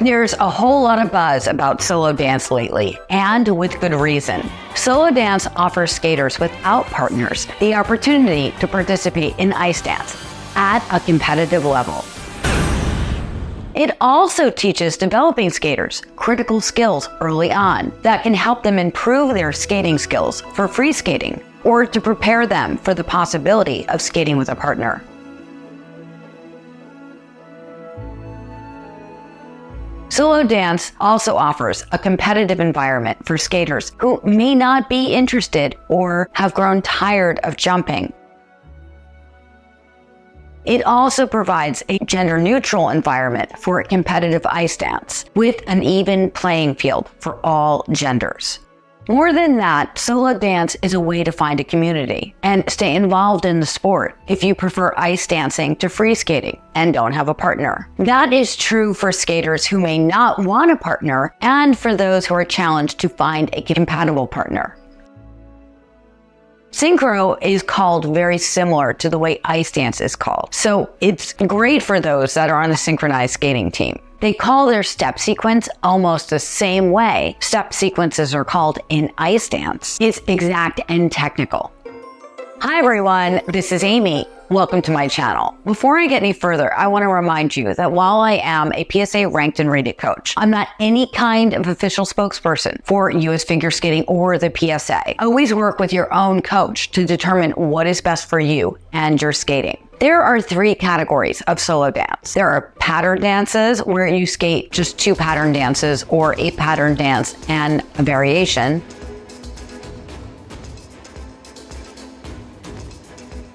There's a whole lot of buzz about solo dance lately, and with good reason. Solo dance offers skaters without partners the opportunity to participate in ice dance at a competitive level. It also teaches developing skaters critical skills early on that can help them improve their skating skills for free skating or to prepare them for the possibility of skating with a partner. Solo dance also offers a competitive environment for skaters who may not be interested or have grown tired of jumping. It also provides a gender-neutral environment for competitive ice dance with an even playing field for all genders. More than that, solo dance is a way to find a community and stay involved in the sport if you prefer ice dancing to free skating and don't have a partner. That is true for skaters who may not want a partner and for those who are challenged to find a compatible partner. Synchro is called very similar to the way ice dance is called, so it's great for those that are on the synchronized skating team. They call their step sequence almost the same way step sequences are called in ice dance. It's exact and technical. Hi everyone, this is Amy. Welcome to my channel. Before I get any further, I want to remind you that while I am a PSA ranked and rated coach, I'm not any kind of official spokesperson for US Figure Skating or the PSA. Always work with your own coach to determine what is best for you and your skating. There are 3 categories of solo dance. There are pattern dances, where you skate just 2 pattern dances or a pattern dance and a variation.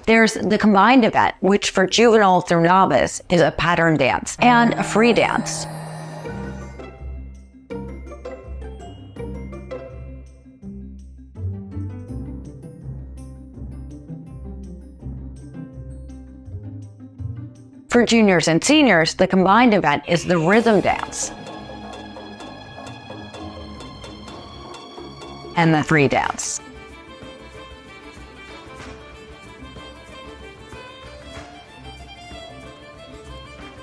There's the combined event, which for juvenile through novice is a pattern dance and a free dance. For juniors and seniors, the combined event is the rhythm dance and the free dance.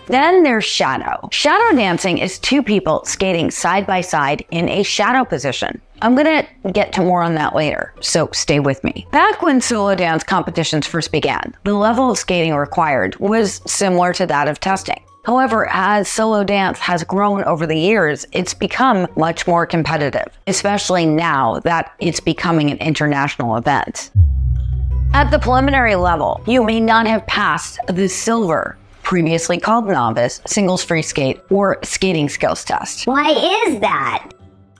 Then there's shadow. Shadow dancing is 2 people skating side by side in a shadow position. I'm gonna get to more on that later, so stay with me. Back when solo dance competitions first began, the level of skating required was similar to that of testing. However, as solo dance has grown over the years, it's become much more competitive, especially now that it's becoming an international event. At the preliminary level, you may not have passed the silver, previously called novice, singles free skate, or skating skills test. Why is that?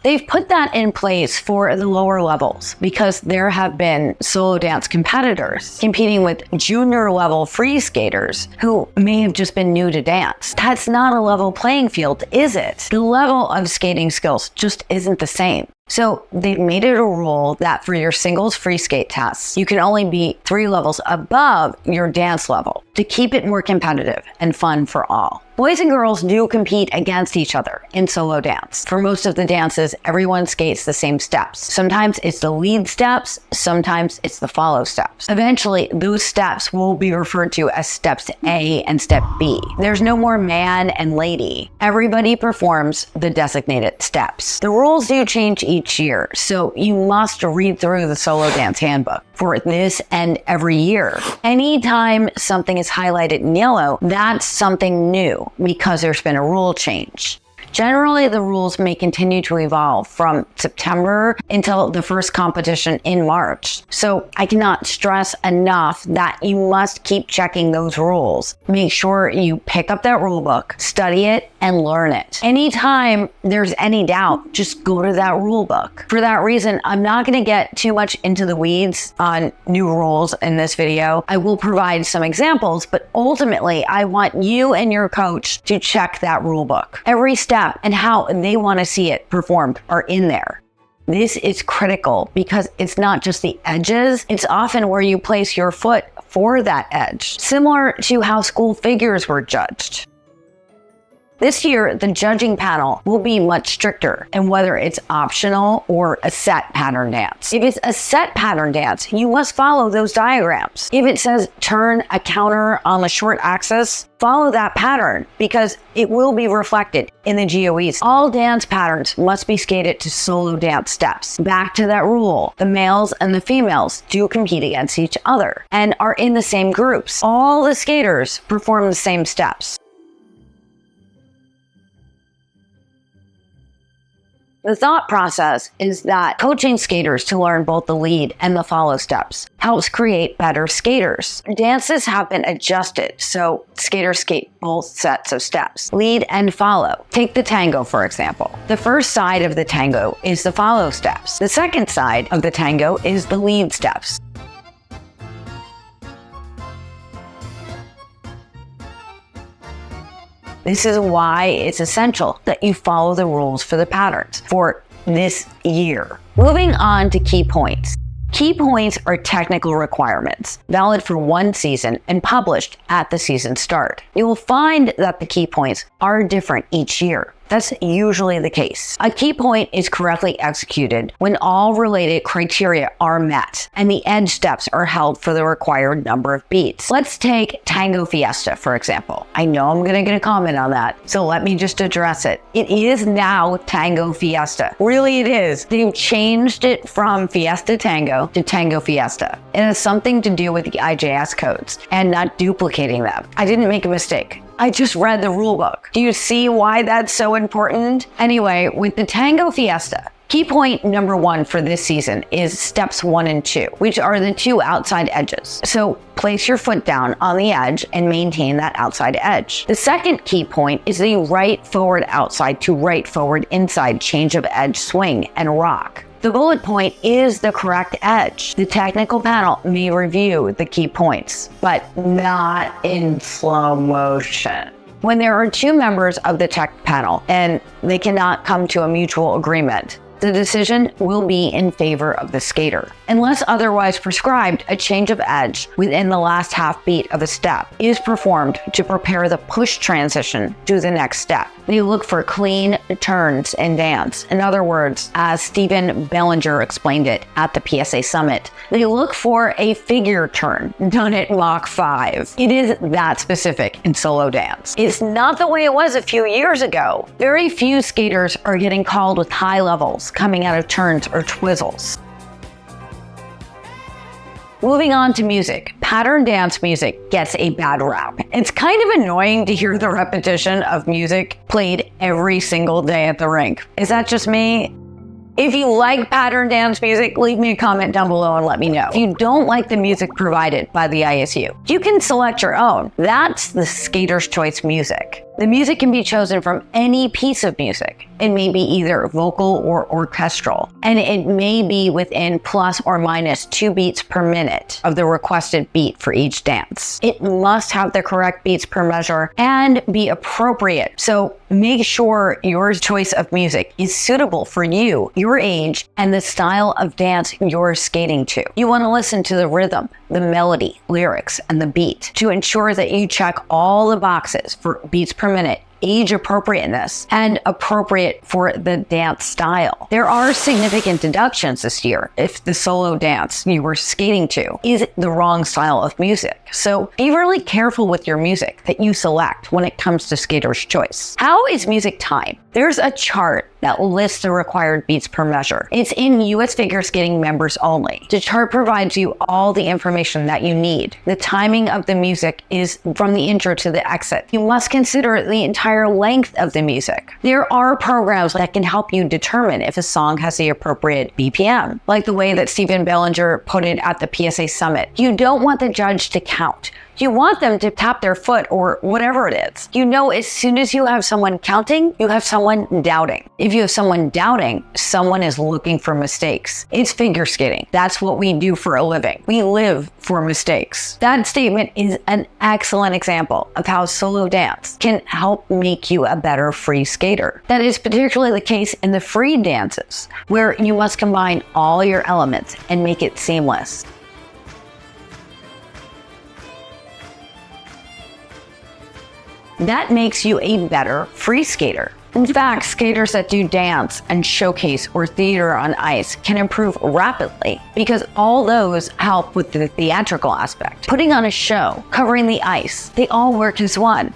They've put that in place for the lower levels because there have been solo dance competitors competing with junior level free skaters who may have just been new to dance. That's not a level playing field, is it? The level of skating skills just isn't the same. So they've made it a rule that for your singles free skate tests, you can only be 3 levels above your dance level to keep it more competitive and fun for all. Boys and girls do compete against each other in solo dance. For most of the dances, everyone skates the same steps. Sometimes it's the lead steps, sometimes it's the follow steps. Eventually, those steps will be referred to as steps A and step B. There's no more man and lady. Everybody performs the designated steps. The rules do change each year, so you must read through the solo dance handbook for this and every year. Anytime something is highlighted in yellow, that's something new because there's been a rule change. Generally, the rules may continue to evolve from September until the first competition in March. So I cannot stress enough that you must keep checking those rules. Make sure you pick up that rule book, study it, and learn it. Anytime there's any doubt, just go to that rule book. For that reason, I'm not going to get too much into the weeds on new rules in this video. I will provide some examples, but ultimately, I want you and your coach to check that rule book. Every step and how they want to see it performed are in there. This is critical because it's not just the edges, it's often where you place your foot for that edge, similar to how school figures were judged. This year, the judging panel will be much stricter in whether it's optional or a set pattern dance. If it's a set pattern dance, you must follow those diagrams. If it says turn a counter on the short axis, follow that pattern because it will be reflected in the GOEs. All dance patterns must be skated to solo dance steps. Back to that rule, the males and the females do compete against each other and are in the same groups. All the skaters perform the same steps. The thought process is that coaching skaters to learn both the lead and the follow steps helps create better skaters. Dances have been adjusted so skaters skate both sets of steps, lead and follow. Take the tango, for example. The first side of the tango is the follow steps. The second side of the tango is the lead steps. This is why it's essential that you follow the rules for the patterns for this year. Moving on to key points. Key points are technical requirements, valid for one season and published at the season start. You will find that the key points are different each year. That's usually the case. A key point is correctly executed when all related criteria are met and the edge steps are held for the required number of beats. Let's take Tango Fiesta, for example. I know I'm going to get a comment on that, so let me just address it. It is now Tango Fiesta. Really, it is. They've changed it from Fiesta Tango to Tango Fiesta. It has something to do with the IJS codes and not duplicating them. I didn't make a mistake. I just read the rule book. Do you see why that's so important? Anyway, with the Tango Fiesta, key point number 1 for this season is steps 1 and 2, which are the 2 outside edges. So place your foot down on the edge and maintain that outside edge. The second key point is the right forward outside to right forward inside change of edge swing and rock. The bullet point is the correct edge. The technical panel may review the key points, but not in slow motion. When there are 2 members of the tech panel and they cannot come to a mutual agreement, the decision will be in favor of the skater. Unless otherwise prescribed, a change of edge within the last half beat of a step is performed to prepare the push transition to the next step. They look for clean turns in dance. In other words, as Stephen Bellinger explained it at the PSA Summit, they look for a figure turn done at Mach 5. It is that specific in solo dance. It's not the way it was a few years ago. Very few skaters are getting called with high levels coming out of turns or Twizzles. Moving on to music. Pattern dance music gets a bad rap. It's kind of annoying to hear the repetition of music played every single day at the rink. Is that just me? If you like pattern dance music, leave me a comment down below and let me know. If you don't like the music provided by the ISU, you can select your own. That's the skater's choice music. The music can be chosen from any piece of music. It may be either vocal or orchestral, and it may be within plus or minus 2 beats per minute of the requested beat for each dance. It must have the correct beats per measure and be appropriate. So make sure your choice of music is suitable for you, your age, and the style of dance you're skating to. You want to listen to the rhythm, the melody, lyrics, and the beat to ensure that you check all the boxes for beats per minute, age appropriateness, and appropriate for the dance style. There are significant deductions this year if the solo dance you were skating to is the wrong style of music. So be really careful with your music that you select when it comes to skater's choice. How is music timed? There's a chart that lists the required beats per measure. It's in US Figure Skating members only. The chart provides you all the information that you need. The timing of the music is from the intro to the exit. You must consider the entire length of the music. There are programs that can help you determine if a song has the appropriate BPM, like the way that Stephen Bellinger put it at the PSA Summit. You don't want the judge to count. You want them to tap their foot or whatever it is. You know, as soon as you have someone counting, you have someone doubting. If you have someone doubting, someone is looking for mistakes. It's figure skating. That's what we do for a living. We live for mistakes. That statement is an excellent example of how solo dance can help make you a better free skater. That is particularly the case in the free dances, where you must combine all your elements and make it seamless. That makes you a better free skater. In fact, skaters that do dance and showcase or theater on ice can improve rapidly because all those help with the theatrical aspect. Putting on a show, covering the ice, they all work as one.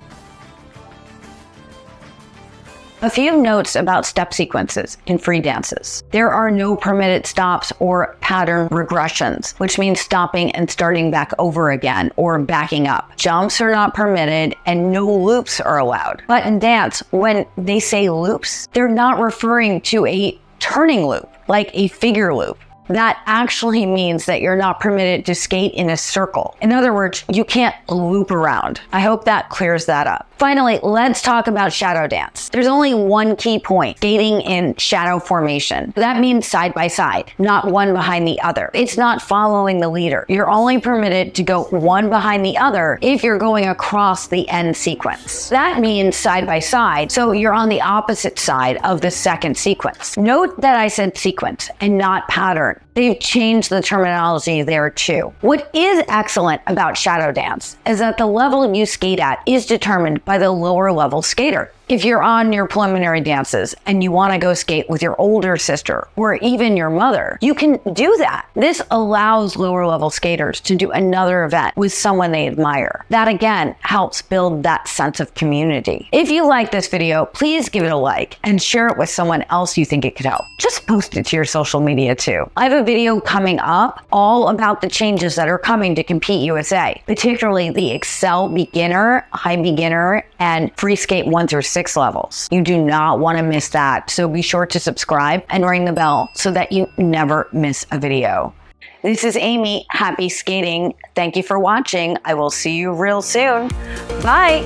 A few notes about step sequences in free dances. There are no permitted stops or pattern regressions, which means stopping and starting back over again or backing up. Jumps are not permitted and no loops are allowed. But in dance, when they say loops, they're not referring to a turning loop, like a figure loop. That actually means that you're not permitted to skate in a circle. In other words, you can't loop around. I hope that clears that up. Finally, let's talk about shadow dance. There's only one key point: skating in shadow formation. That means side by side, not one behind the other. It's not following the leader. You're only permitted to go one behind the other if you're going across the end sequence. That means side by side, so you're on the opposite side of the second sequence. Note that I said sequence and not pattern. They've changed the terminology there too. What is excellent about shadow dance is that the level you skate at is determined by the lower level skater. If you're on your preliminary dances and you want to go skate with your older sister or even your mother, you can do that. This allows lower level skaters to do another event with someone they admire. That again helps build that sense of community. If you like this video, please give it a like and share it with someone else you think it could help. Just post it to your social media too. I have a video coming up all about the changes that are coming to Compete USA, particularly the Excel beginner, high beginner, and free skate 1 through 6 levels. You do not want to miss that, so be sure to subscribe and ring the bell so that you never miss a video. This is Amy. Happy skating. Thank you for watching. I will see you real soon. Bye.